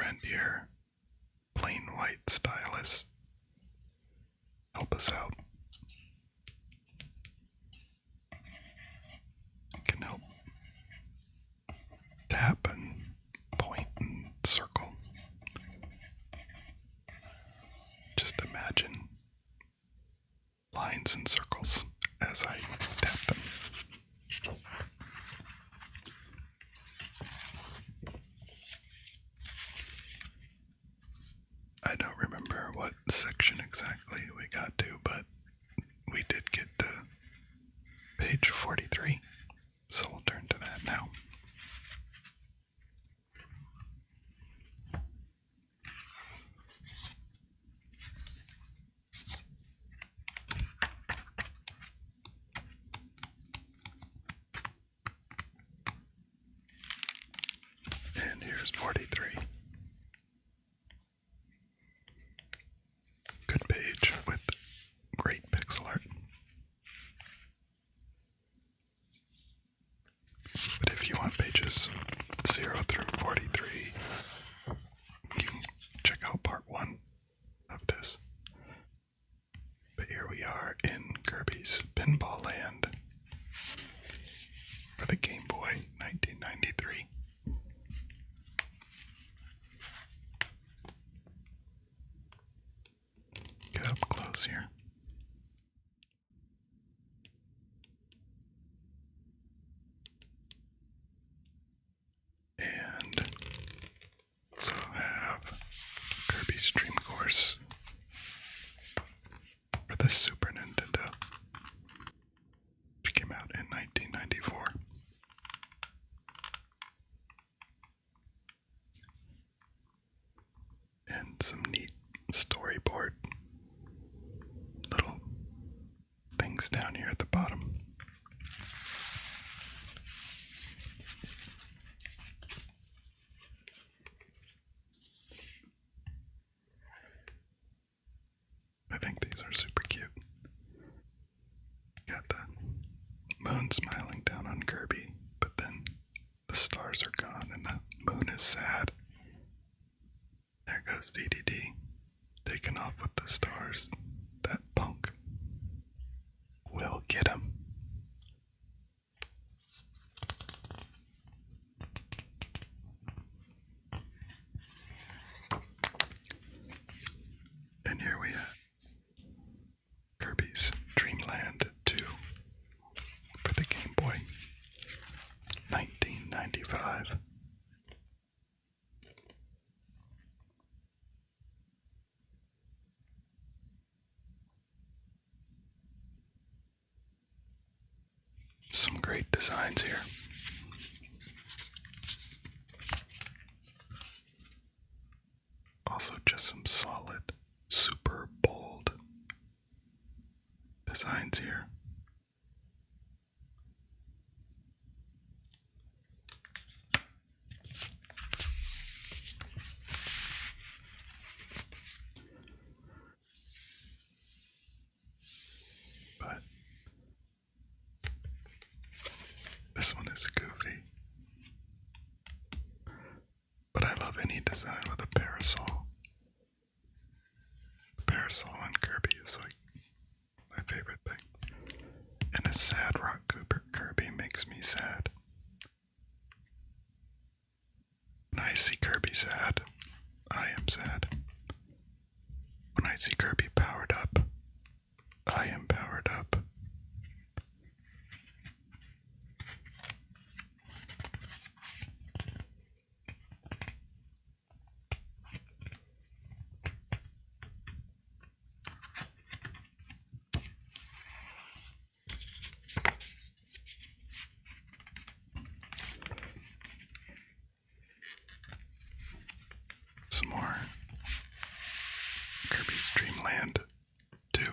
friend here, plain white stylus, help us out. It can help tap and point and circle. Just imagine lines and circles as I tap them. I don't remember what section exactly we got to, but we did get to page 43, so we'll turn to that now. And here's 43. Good page with great pixel art. But if you want pages 0 through 43, you can check out part 1 of this. But here we are in Kirby's Pinball Land for the Game Boy, 1993. Get up close here. And also have Kirby's Dream Course for the Super Nintendo, which came out in 1994. And some neat storyboard little things down here at the bottom. I think these are super cute. Got the moon smiling down on Kirby, but then the stars are gone and the moon is sad. There goes DDD, taking off with the stars. That punk. We'll get him. And here we have Kirby's Dreamland 2 for the Game Boy, 1995. Some great designs here. Also just some solid, super bold designs here. But this one is goofy. But I love any design with a parasol. The parasol on Kirby is like my favorite thing. And a sad rock Kirby makes me sad. When I see Kirby sad, I am sad. When I see Kirby powered up, I am powered up. Some more Kirby's Dreamland 2.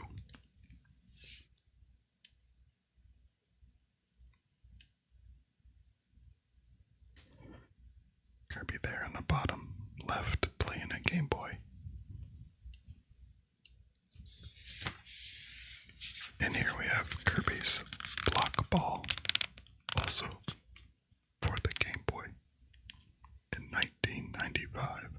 Kirby there on the bottom left playing a Game Boy. And here we have Kirby's Block Ball, also for the Game Boy in 1995.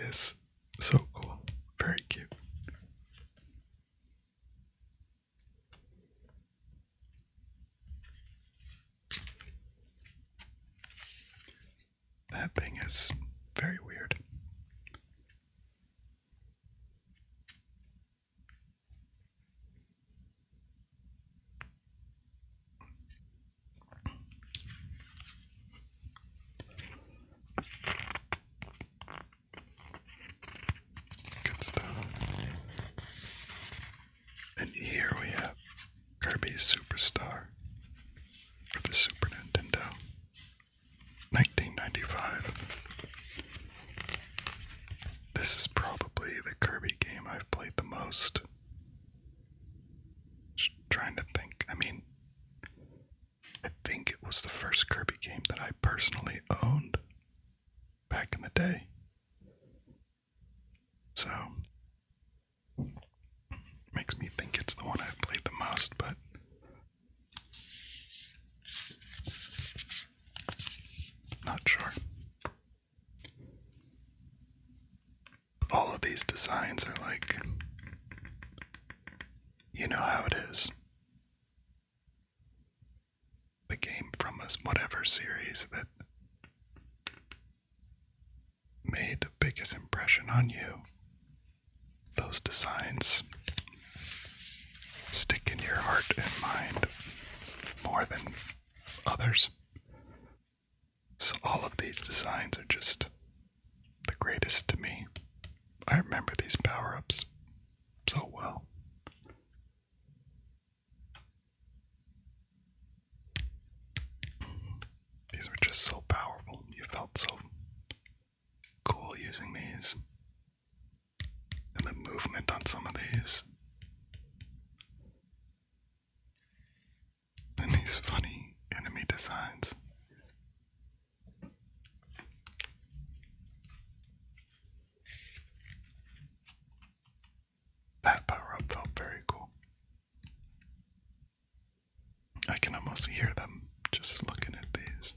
is so cool. Very cute. That thing is very weird. Good stuff. And here we have Kirby Super Star for the Super Nintendo. 1995. This is probably the Kirby game I've played the most. Just trying to think. I think it was the first Kirby game that I personally owned back in the day. So, makes me think it's the one I've played the most, but not sure. All of these designs are like, you know how it is. The game from this whatever series that made the biggest impression on you. Those designs stick in your heart and mind more than others. So all of these designs are just the greatest to me. I remember these power-ups so well. These were just so powerful. You felt so cool using these. And the movement on some of these. And these funny enemy designs. That power-up felt very cool. I can almost hear them just looking at these.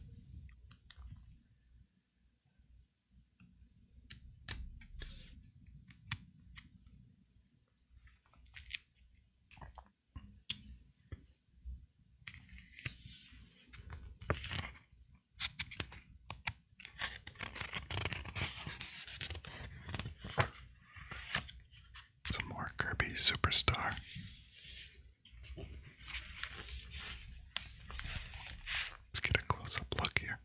Some more Kirby Super Star. Let's get a close-up look here.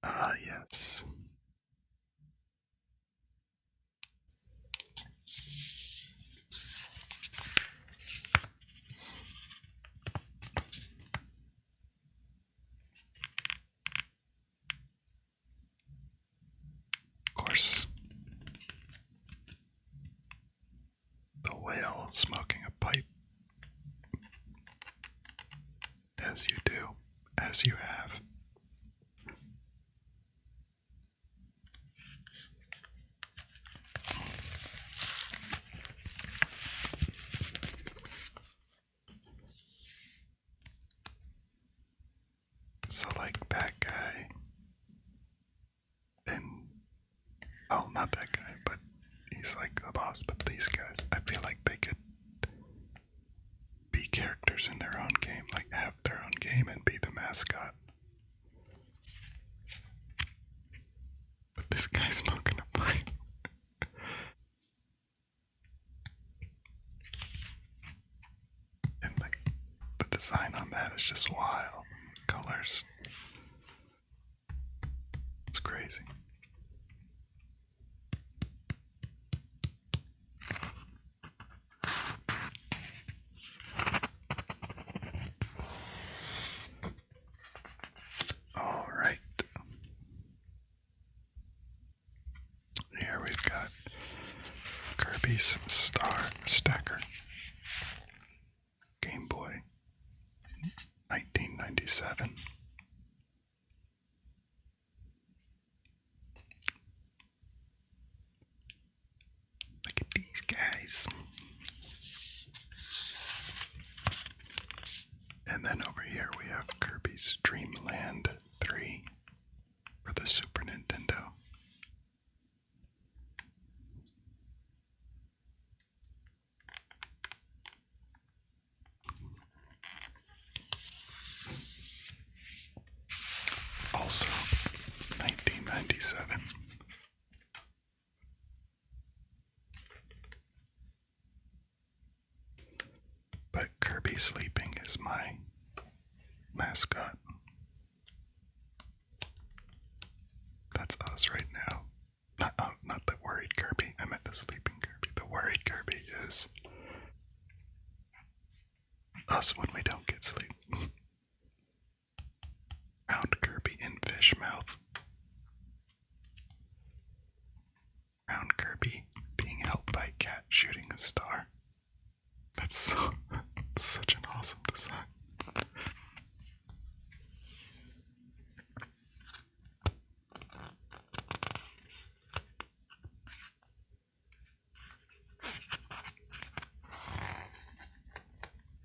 Ah, yes. Of course, the whale smoking a pipe. As you do, as you have. So like that guy, and oh, not that guy, but he's like the boss. But these guys, I feel like they could be characters in their own game, like have their own game and be the mascot. But this guy's smoking a pipe. And like the design on that is just wild. Colors. It's crazy. All right. Here we've got Kirby's Star Stacker. Game Boy. 1997. Look at these guys. Kirby sleeping is my mascot. That's us right now. Not the worried Kirby. I meant the sleeping Kirby. The worried Kirby is us when we don't get sleep. Round Kirby in fish mouth. Round Kirby being held by a cat shooting a star. That's such an awesome design.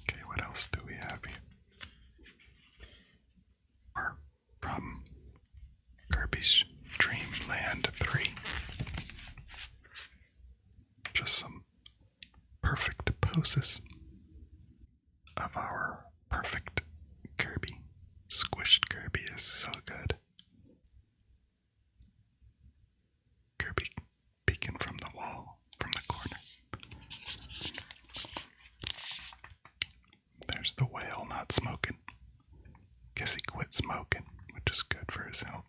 Okay, what else do we have here? Or from Kirby's Dreamland 3. Just some perfect poses of our perfect Kirby. Squished Kirby is so good. Kirby peeking from the wall, from the corner. There's the whale not smoking. Guess he quit smoking, which is good for his health.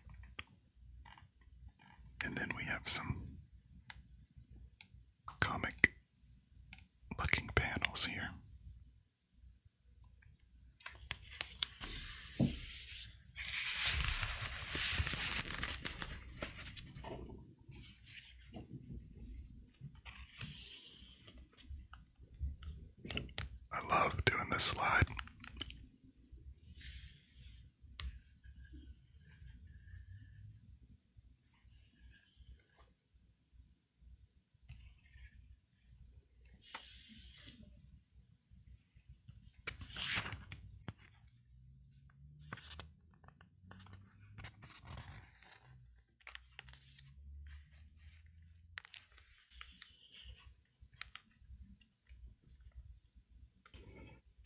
And then we have some comic looking panels here. I love doing this slide.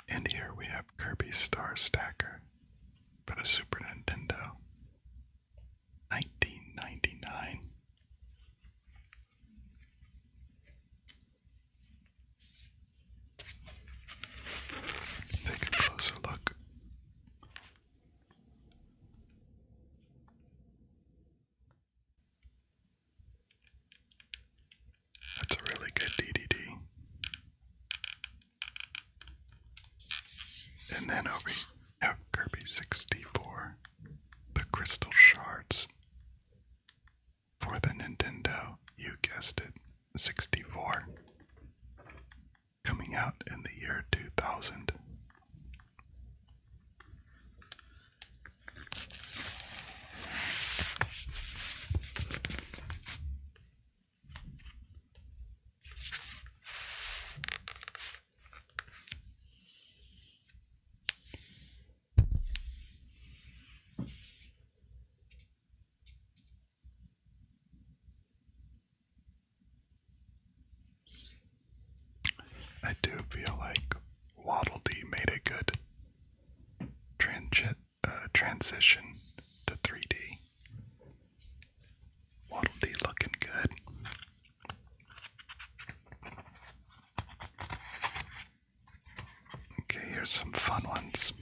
And here we have Kirby Star Stacker for the Super Nintendo. 1999. Take a closer look. That's a really good DDD. And then over here we have Kirby 64, the Crystal Shards for the Nintendo. You guessed it, 64. Coming out in the year 2000. I do feel like Waddle Dee made a good transition to 3D. Waddle Dee looking good. Okay, here's some fun ones.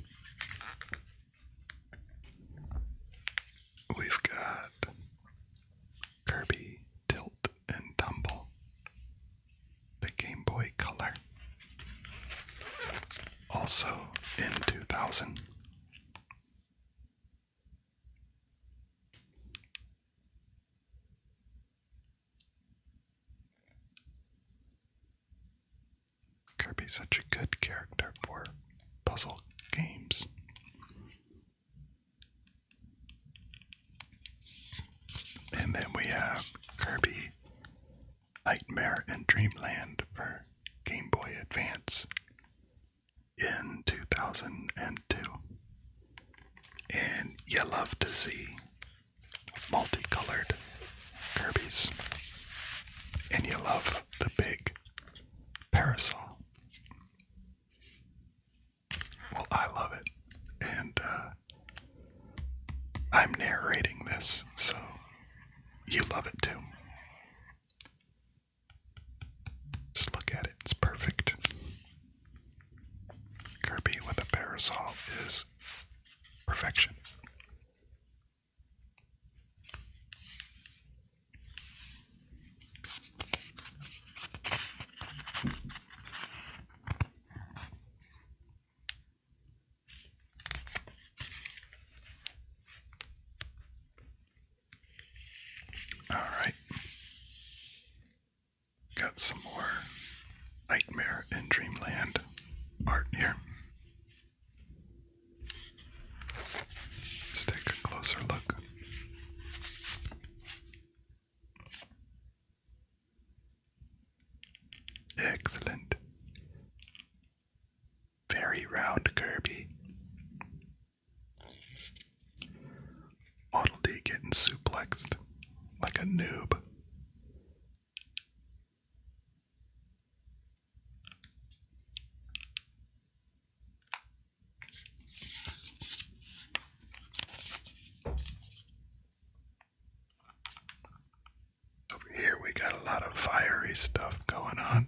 We've got Kirby Tilt and Tumble, the Game Boy Color. Also in 2000. Kirby's such a good character for puzzle games. And then we have Kirby Nightmare in Dreamland for Game Boy Advance in 2002. And you love to see multicolored Kirby's. And you love the big parasol. Well, I love it. And I'm narrating this, so you love it too. Just look at it, it's perfect. got some more Nightmare in Dreamland art here. Let's take a closer look. Excellent. Very round Kirby. Model D getting suplexed like a noob. Over here we got a lot of fiery stuff going on.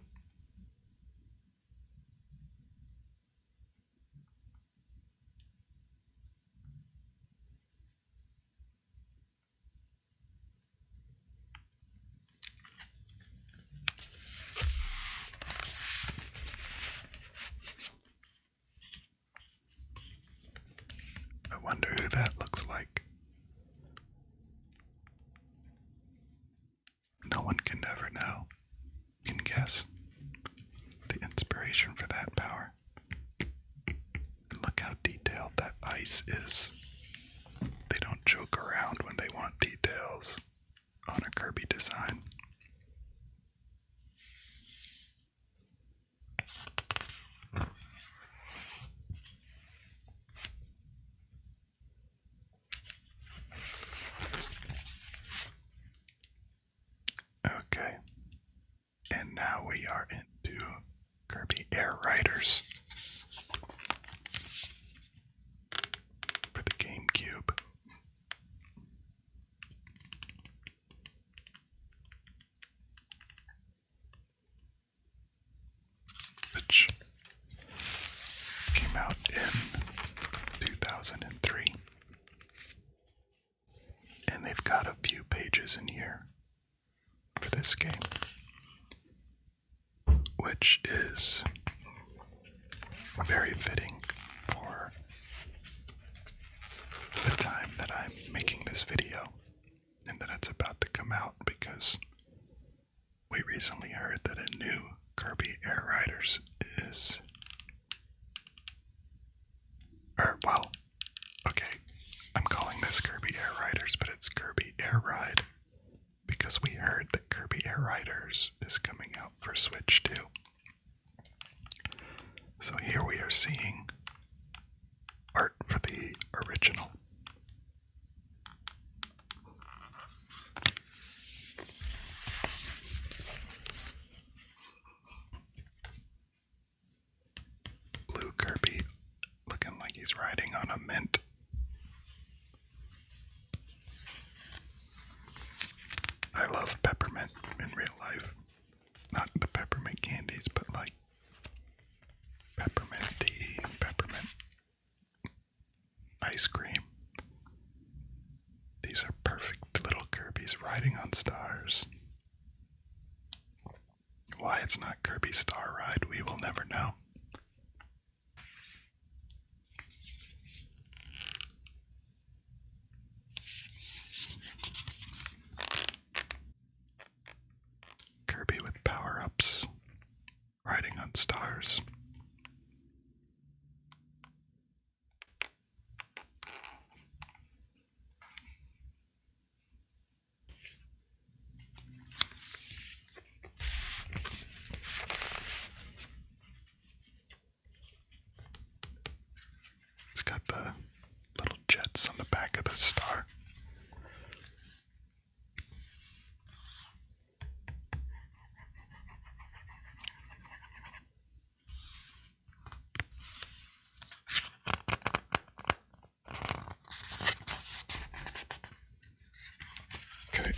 I wonder who that looks like. No one can ever know. You can guess the inspiration for that power. And look how detailed that ice is. They don't joke around when they want details on a Kirby design. Okay, and now we are into Kirby Air Riders for the GameCube. Which came out in 2003. And they've got a few pages in here for this game, which is very fitting for the time that I'm making this video and that it's about to come out, because we recently heard that a new Kirby Air Riders is, I'm calling this Kirby Air Riders, but it's Kirby Air Ride, because we heard that Kirby Air Riders is coming out for Switch 2. So here we are seeing art for the original. Blue Kirby looking like he's riding on a mint. I love peppermint in real life. Not the peppermint candies, but like peppermint tea, peppermint ice cream. These are perfect little Kirbys riding on stars. Why it's not Kirby Star Ride, we will never know. Kirby with power-ups, riding on stars. It's got the little jets on the back of the star. Okay.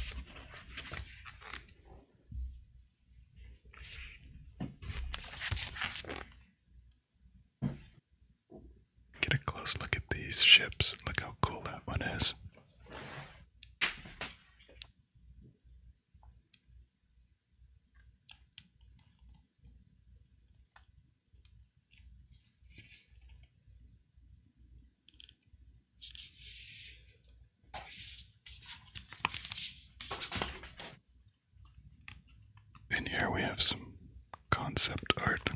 Get a close look at these ships. Look how cool that one is. And Here we have some concept art.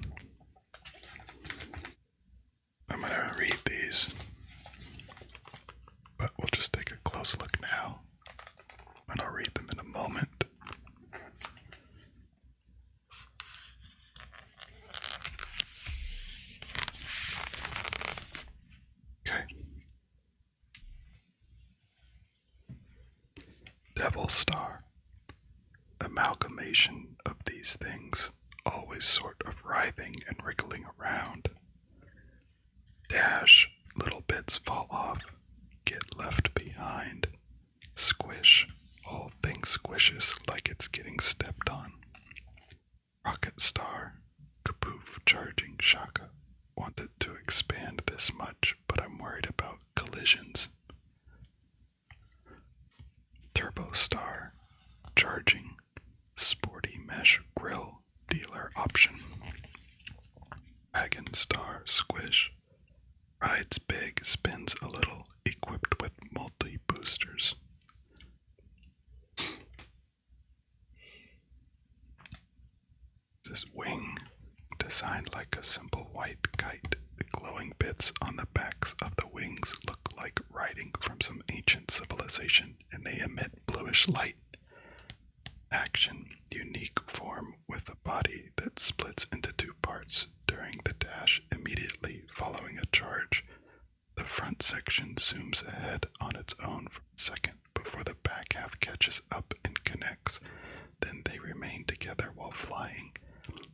I'm gonna read these, but we'll just take a close look now, and I'll read them in a moment. Okay. Devil Star. Amalgamation of these things, always sort of writhing and wriggling around. Dash, little bits fall off, get left behind. Squish, whole thing squishes like it's getting stepped on. Rocket Star, kapoof charging shaka. Wanted to expand this much, but I'm worried about collisions. Turbo Star, charging, sporty mesh grill, dealer option. Wagon Star, squish, rides big, spins a little, equipped with multi-boosters. This wing, designed like a simple white kite. The glowing bits on the backs of the wings look like writing from some ancient civilization, and they emit bluish light. Action, unique form with a body that splits into two parts during the dash immediately following a charge. The front section zooms ahead on its own for a second before the back half catches up and connects. Then they remain together while flying.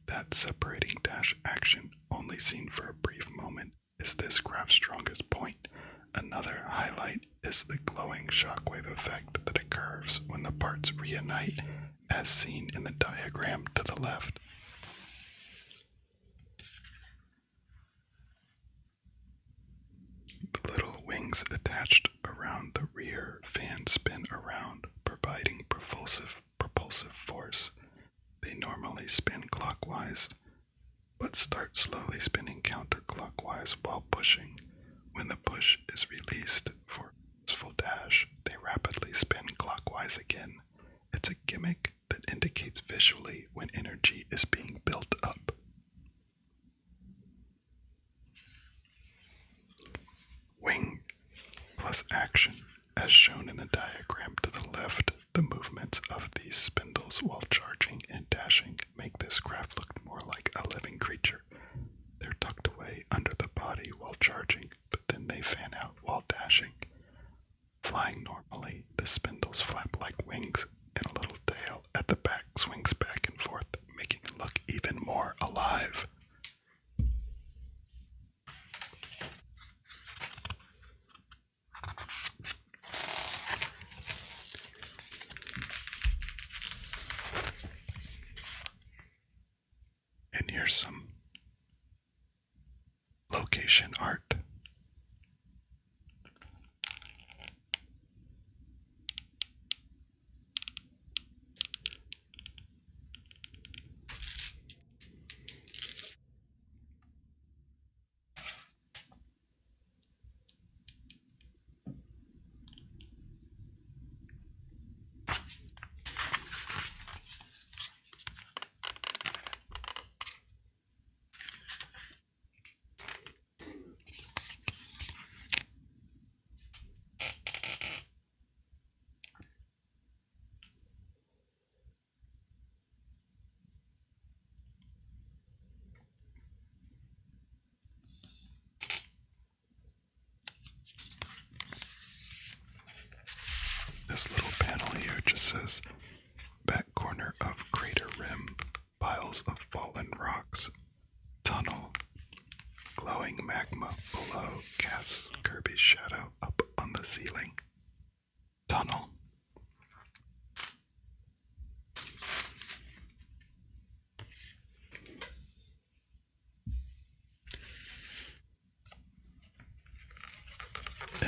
That separating dash action, only seen for a brief moment, is this craft's strongest point. Another highlight is the glowing shockwave effect that occurs when the parts reunite, as seen in the diagram to the left. The little wings attached around the rear fan spin around, providing propulsive force. They normally spin clockwise, but start slowly spinning counterclockwise while pushing. When the push is released for a full dash, they rapidly spin clockwise again. It's a gimmick that indicates visually when energy is being built up. Wing plus action, as shown in the diagram to the left. The movements of these spindles while charging and dashing make this craft look more like a living creature. They're tucked away under the body while charging, but then they fan out while dashing. Flying normally, the spindles flap like wings, and a little tail at the back swings back and forth, making it look even more alive. And here's some location art. This little panel here just says, back corner of crater rim, piles of fallen rocks, tunnel, glowing magma below casts Kirby's shadow up on the ceiling. Tunnel.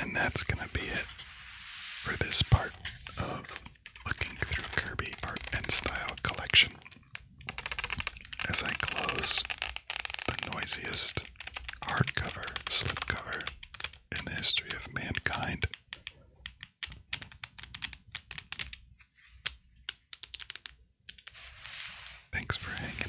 And that's gonna be it for this part of looking through Kirby Art and Style Collection. As I close, the noisiest hardcover slipcover in the history of mankind. Thanks for hanging